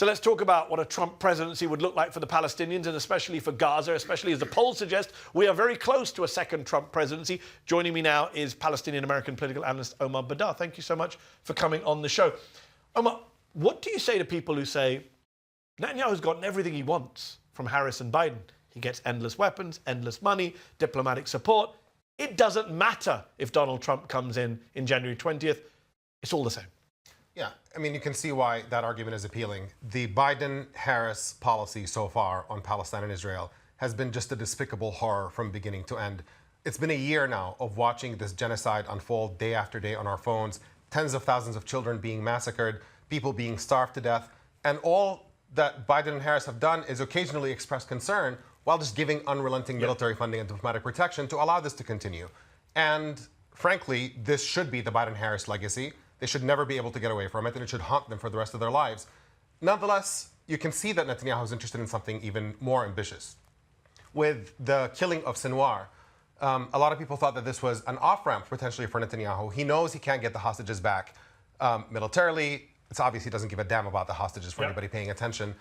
So let's talk about what a Trump presidency would look like for the Palestinians and especially for Gaza, especially as the polls suggest we are very close to a second Trump presidency. Joining me now is Palestinian-American political analyst Omar Baddar. Thank you so much for coming on the show. Omar, what do you say to people who say Netanyahu's gotten everything he wants from Harris and Biden? He gets endless weapons, endless money, diplomatic support. It doesn't matter if Donald Trump comes in January 20th. It's all the same. Yeah, I mean, you can see why that argument is appealing. The Biden-Harris policy so far on Palestine and Israel has been just a despicable horror from beginning to end. It's been a year now of watching this genocide unfold day after day on our phones, tens of thousands of children being massacred, people being starved to death, and all that Biden and Harris have done is occasionally express concern while just giving unrelenting military funding and diplomatic protection to allow this to continue. And frankly, this should be the Biden-Harris legacy. They should never be able to get away from it, and it should haunt them for the rest of their lives. Nonetheless, you can see that Netanyahu is interested in something even more ambitious. With the killing of Sinwar, a lot of people thought that this was an off-ramp potentially for Netanyahu. He knows he can't get the hostages back militarily. It's obvious he doesn't give a damn about the hostages for anybody paying attention.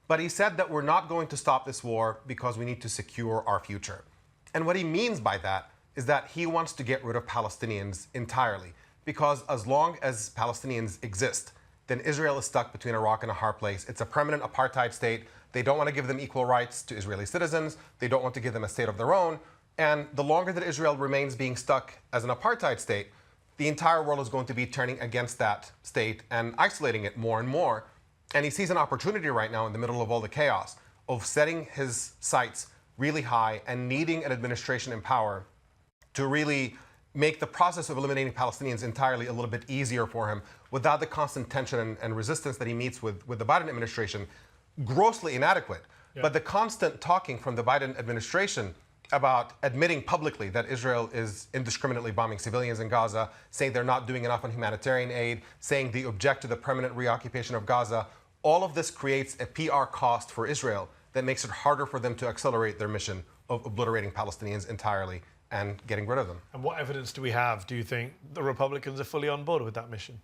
But he said that we're not going to stop this war because we need to secure our future. And what he means by that is that he wants to get rid of Palestinians entirely. Because as long as Palestinians exist, then Israel is stuck between a rock and a hard place. It's a permanent apartheid state. They don't want to give them equal rights to Israeli citizens. They don't want to give them a state of their own. And the longer that Israel remains being stuck as an apartheid state, the entire world is going to be turning against that state and isolating it more and more. And he sees an opportunity right now in the middle of all the chaos of setting his sights really high and needing an administration in power to really make the process of eliminating Palestinians entirely a little bit easier for him without the constant tension and resistance that he meets with the Biden administration, grossly inadequate. Yeah. But the constant talking from the Biden administration about admitting publicly that Israel is indiscriminately bombing civilians in Gaza, saying they're not doing enough on humanitarian aid, saying they object to the permanent reoccupation of Gaza, all of this creates a PR cost for Israel that makes it harder for them to accelerate their mission of obliterating Palestinians entirely and getting rid of them. And what evidence do we have, do you think, the Republicans are fully on board with that mission?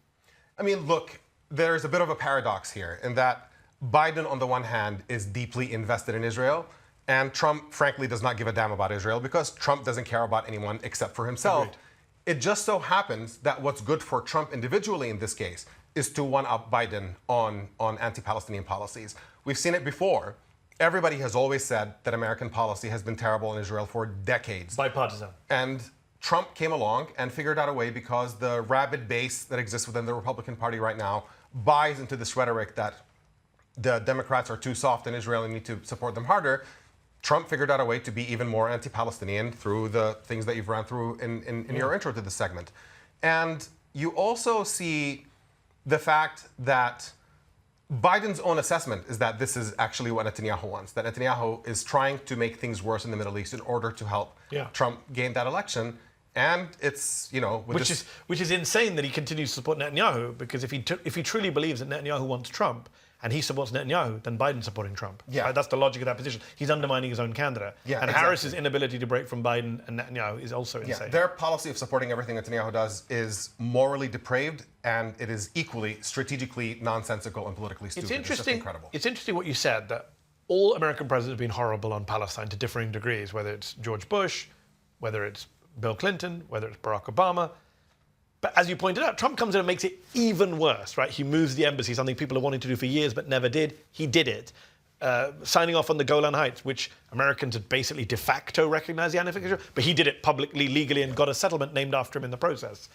I mean, look, there's a bit of a paradox here in that Biden, on the one hand, is deeply invested in Israel, and Trump, frankly, does not give a damn about Israel because Trump doesn't care about anyone except for himself. Agreed. It just so happens that what's good for Trump individually in this case is to one-up Biden on anti-Palestinian policies. We've seen it before. Everybody has always said that American policy has been terrible in Israel for decades. Bipartisan. And Trump came along and figured out a way, because the rabid base that exists within the Republican Party right now buys into this rhetoric that the Democrats are too soft in Israel and need to support them harder. Trump figured out a way to be even more anti-Palestinian through the things that you've ran through in your intro to this segment. And you also see the fact that Biden's own assessment is that this is actually what Netanyahu wants, that Netanyahu is trying to make things worse in the Middle East in order to help Trump gain that election. And it's, you know... Which is insane that he continues to support Netanyahu, because if he truly believes that Netanyahu wants Trump and he supports Netanyahu, then Biden's supporting Trump. Yeah. Right? That's the logic of that position. He's undermining his own candidate. Yeah, and exactly. Harris's inability to break from Biden and Netanyahu is also insane. Yeah, their policy of supporting everything Netanyahu does is morally depraved, and it is equally strategically nonsensical and politically stupid. It's interesting. It's just incredible. It's interesting what you said, that all American presidents have been horrible on Palestine to differing degrees, whether it's George Bush, whether it's Bill Clinton, whether it's Barack Obama. But as you pointed out, Trump comes in and makes it even worse, right? He moves the embassy, something people have wanted to do for years but never did. He did it. Signing off on the Golan Heights, which Americans had basically de facto recognized the annexation, but he did it publicly, legally, and got a settlement named after him in the process.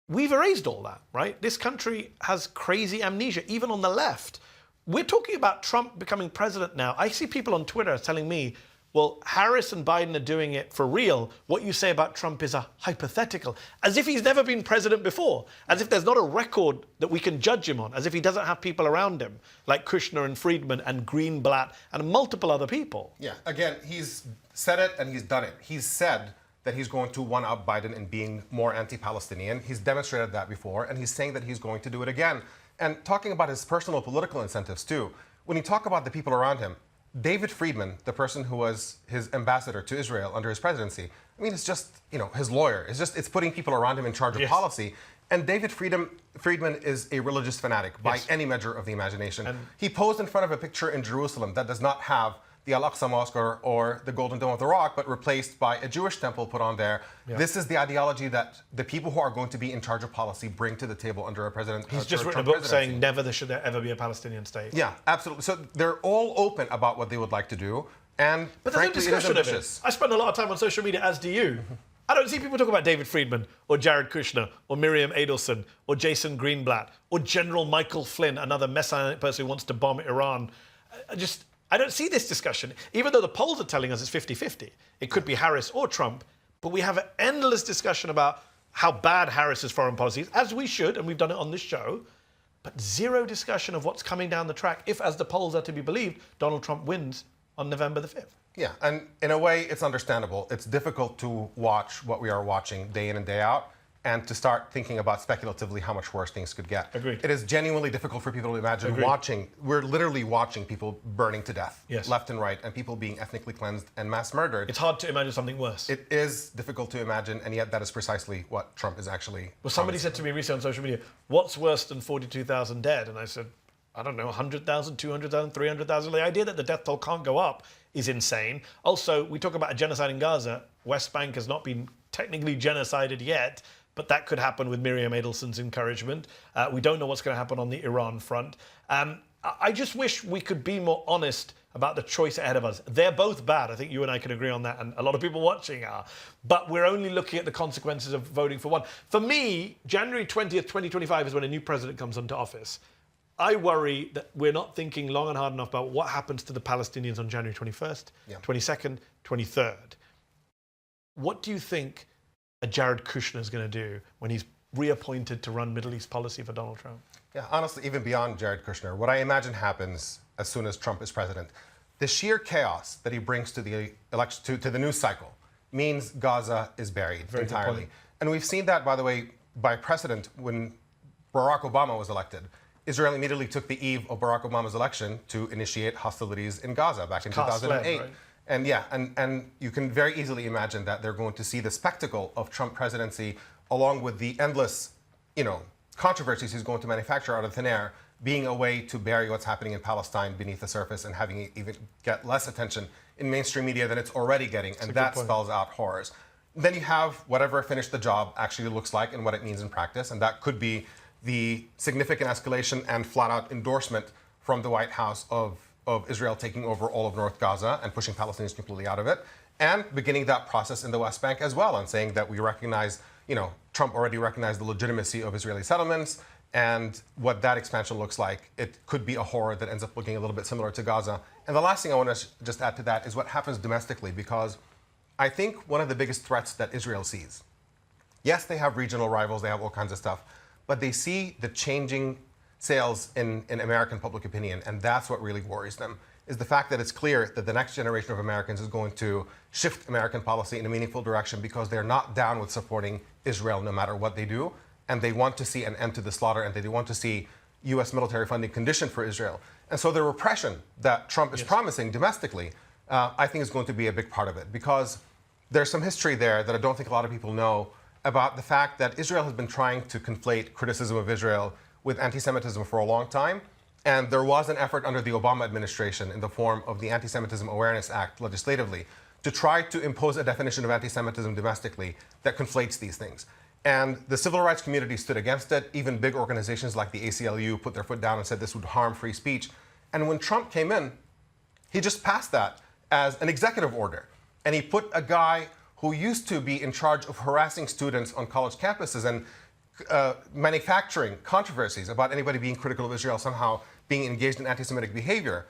We've erased all that, right? This country has crazy amnesia, even on the left. We're talking about Trump becoming president now. I see people on Twitter telling me, well, Harris and Biden are doing it for real. What you say about Trump is a hypothetical, as if he's never been president before, as if there's not a record that we can judge him on, as if he doesn't have people around him, like Kushner and Friedman and Greenblatt and multiple other people. Yeah, again, he's said it and he's done it. He's said that he's going to one-up Biden in being more anti-Palestinian. He's demonstrated that before, and he's saying that he's going to do it again. And talking about his personal political incentives, too, when you talk about the people around him, David Friedman, the person who was his ambassador to Israel under his presidency, I mean, it's just, you know, his lawyer. It's putting people around him in charge of policy. And David Friedman is a religious fanatic by any measure of the imagination. And he posed in front of a picture in Jerusalem that does not have the Al-Aqsa Mosque or the Golden Dome of the Rock, but replaced by a Jewish temple put on there. Yeah. This is the ideology that the people who are going to be in charge of policy bring to the table under a president. He's just written a book saying never there should ever be a Palestinian state. Yeah, absolutely. So they're all open about what they would like to do. And but frankly, there's no discussion of it. I spend a lot of time on social media, as do you. I don't see people talk about David Friedman or Jared Kushner or Miriam Adelson or Jason Greenblatt or General Michael Flynn, another messianic person who wants to bomb Iran. I don't see this discussion, even though the polls are telling us it's 50-50. It could be Harris or Trump, but we have an endless discussion about how bad Harris's foreign policy is, as we should, and we've done it on this show, but zero discussion of what's coming down the track if, as the polls are to be believed, Donald Trump wins on November the 5th. Yeah, and in a way, it's understandable. It's difficult to watch what we are watching day in and day out and to start thinking about speculatively how much worse things could get. Agreed. It is genuinely difficult for people to imagine watching. We're literally watching people burning to death, left and right, and people being ethnically cleansed and mass murdered. It's hard to imagine something worse. It is difficult to imagine, and yet that is precisely what Trump is actually Well, somebody said to me recently on social media, what's worse than 42,000 dead? And I said, I don't know, 100,000, 200,000, 300,000. The idea that the death toll can't go up is insane. Also, we talk about a genocide in Gaza. West Bank has not been technically genocided yet, but that could happen with Miriam Adelson's encouragement. We don't know what's going to happen on the Iran front. I just wish we could be more honest about the choice ahead of us. They're both bad. I think you and I can agree on that, and a lot of people watching are. But we're only looking at the consequences of voting for one. For me, January 20th, 2025 is when a new president comes into office. I worry that we're not thinking long and hard enough about what happens to the Palestinians on January 21st, 22nd, 23rd. What do you think a Jared Kushner is going to do when he's reappointed to run Middle East policy for Donald Trump? Yeah, honestly, even beyond Jared Kushner, what I imagine happens as soon as Trump is president, the sheer chaos that he brings to the election, to the news cycle, means Gaza is buried entirely. And we've seen that, by the way, by precedent when Barack Obama was elected. Israel immediately took the eve of Barack Obama's election to initiate hostilities in Gaza back in 2008. Right? And you can very easily imagine that they're going to see the spectacle of Trump presidency, along with the endless, controversies he's going to manufacture out of thin air, being a way to bury what's happening in Palestine beneath the surface and having it even get less attention in mainstream media than it's already getting, and that spells out horrors. Then you have whatever finish the job actually looks like and what it means in practice, and that could be the significant escalation and flat-out endorsement from the White House of Israel taking over all of North Gaza and pushing Palestinians completely out of it, and beginning that process in the West Bank as well, and saying that we recognize, Trump already recognized the legitimacy of Israeli settlements, and what that expansion looks like. It could be a horror that ends up looking a little bit similar to Gaza. And the last thing I want to just add to that is what happens domestically, because I think one of the biggest threats that Israel sees, yes, they have regional rivals, they have all kinds of stuff, but they see the changing sales in American public opinion, and that's what really worries them, is the fact that it's clear that the next generation of Americans is going to shift American policy in a meaningful direction because they're not down with supporting Israel no matter what they do, and they want to see an end to the slaughter, and they want to see U.S. military funding conditioned for Israel. And so the repression that Trump is promising domestically, I think is going to be a big part of it, because there's some history there that I don't think a lot of people know about the fact that Israel has been trying to conflate criticism of Israel with anti-Semitism for a long time. And there was an effort under the Obama administration in the form of the Anti-Semitism Awareness Act legislatively to try to impose a definition of anti-Semitism domestically that conflates these things. And the civil rights community stood against it. Even big organizations like the ACLU put their foot down and said this would harm free speech. And when Trump came in, he just passed that as an executive order. And he put a guy who used to be in charge of harassing students on college campuses and manufacturing controversies about anybody being critical of Israel somehow being engaged in anti-Semitic behavior.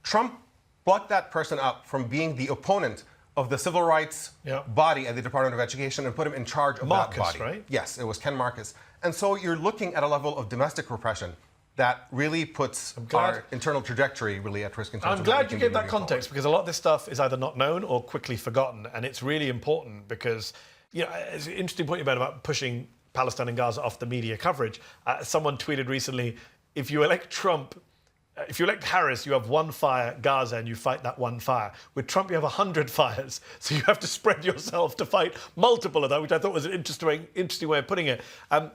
Trump brought that person up from being the opponent of the civil rights body at the Department of Education and put him in charge of that body. Right? Yes, it was Ken Marcus. And so you're looking at a level of domestic repression that really puts our internal trajectory really at risk. I'm glad you gave that context, because a lot of this stuff is either not known or quickly forgotten, and it's really important because, it's an interesting point you made about pushing Palestine and Gaza off the media coverage. Someone tweeted recently, if you elect Trump, if you elect Harris, you have one fire, Gaza, and you fight that one fire. With Trump, you have 100 fires, so you have to spread yourself to fight multiple of that, which I thought was an interesting way of putting it.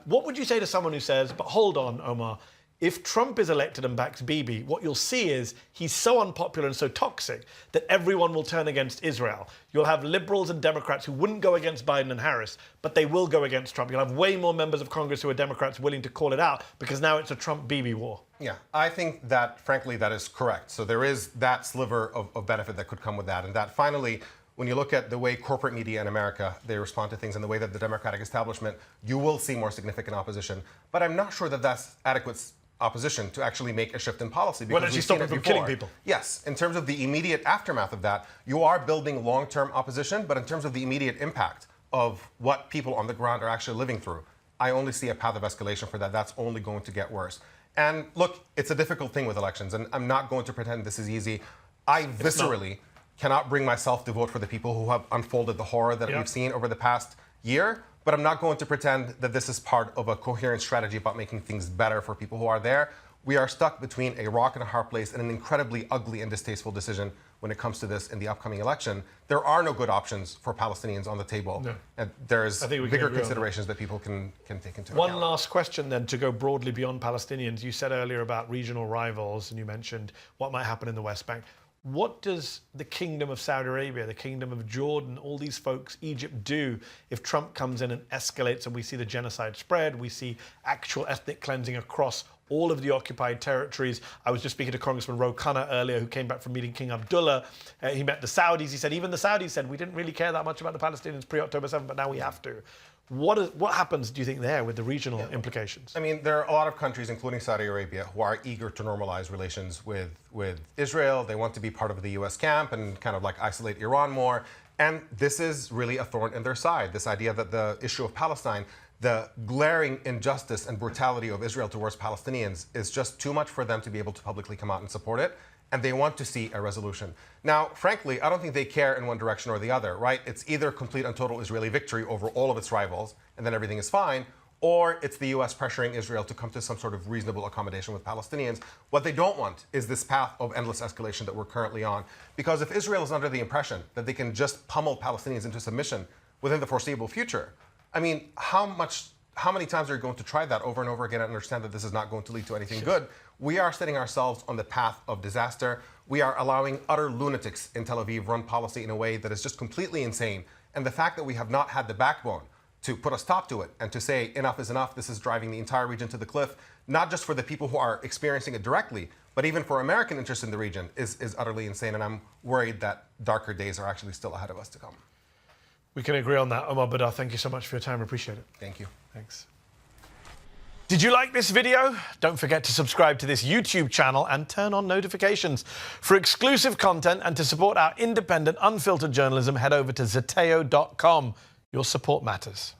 What would you say to someone who says, but hold on, Omar, if Trump is elected and backs Bibi, what you'll see is he's so unpopular and so toxic that everyone will turn against Israel. You'll have liberals and Democrats who wouldn't go against Biden and Harris, but they will go against Trump. You'll have way more members of Congress who are Democrats willing to call it out because now it's a Trump-Bibi war. Yeah, I think that, frankly, that is correct. So there is that sliver of benefit that could come with that. And that finally, when you look at the way corporate media in America, they respond to things and the way that the Democratic establishment, you will see more significant opposition. But I'm not sure that that's adequate opposition to actually make a shift in policy. Well, actually stop it from killing people. Yes, in terms of the immediate aftermath of that, you are building long-term opposition, but in terms of the immediate impact of what people on the ground are actually living through, I only see a path of escalation for that. That's only going to get worse. And look, it's a difficult thing with elections, and I'm not going to pretend this is easy. I viscerally cannot bring myself to vote for the people who have unfolded the horror that we've seen over the past year. But I'm not going to pretend that this is part of a coherent strategy about making things better for people who are there. We are stuck between a rock and a hard place and an incredibly ugly and distasteful decision when it comes to this in the upcoming election. There are no good options for Palestinians on the table. No. And there's bigger considerations that people can take into account. One last question then, to go broadly beyond Palestinians. You said earlier about regional rivals, and you mentioned what might happen in the West Bank. What does the Kingdom of Saudi Arabia, the Kingdom of Jordan, all these folks, Egypt, do if Trump comes in and escalates and we see the genocide spread, we see actual ethnic cleansing across all of the occupied territories? I was just speaking to Congressman Ro Khanna earlier, who came back from meeting King Abdullah. He met the Saudis. He said even the Saudis said we didn't really care that much about the Palestinians pre-October 7, but now we have to. What happens, do you think, there with the regional implications? I mean, there are a lot of countries, including Saudi Arabia, who are eager to normalize relations with Israel. They want to be part of the U.S. camp and kind of like isolate Iran more. And this is really a thorn in their side, this idea that the issue of Palestine, the glaring injustice and brutality of Israel towards Palestinians is just too much for them to be able to publicly come out and support it. And they want to see a resolution. Now, frankly, I don't think they care in one direction or the other, right? It's either complete and total Israeli victory over all of its rivals, and then everything is fine, or it's the U.S. pressuring Israel to come to some sort of reasonable accommodation with Palestinians. What they don't want is this path of endless escalation that we're currently on. Because if Israel is under the impression that they can just pummel Palestinians into submission within the foreseeable future, I mean, how many times are you going to try that over and over again and understand that this is not going to lead to anything good? We are setting ourselves on the path of disaster. We are allowing utter lunatics in Tel Aviv run policy in a way that is just completely insane. And the fact that we have not had the backbone to put a stop to it and to say enough is enough, this is driving the entire region to the cliff, not just for the people who are experiencing it directly, but even for American interests in the region is utterly insane. And I'm worried that darker days are actually still ahead of us to come. We can agree on that. Omar Baddar, thank you so much for your time. I appreciate it. Thank you. Thanks. Did you like this video? Don't forget to subscribe to this YouTube channel and turn on notifications. For exclusive content and to support our independent, unfiltered journalism, head over to Zeteo.com. Your support matters.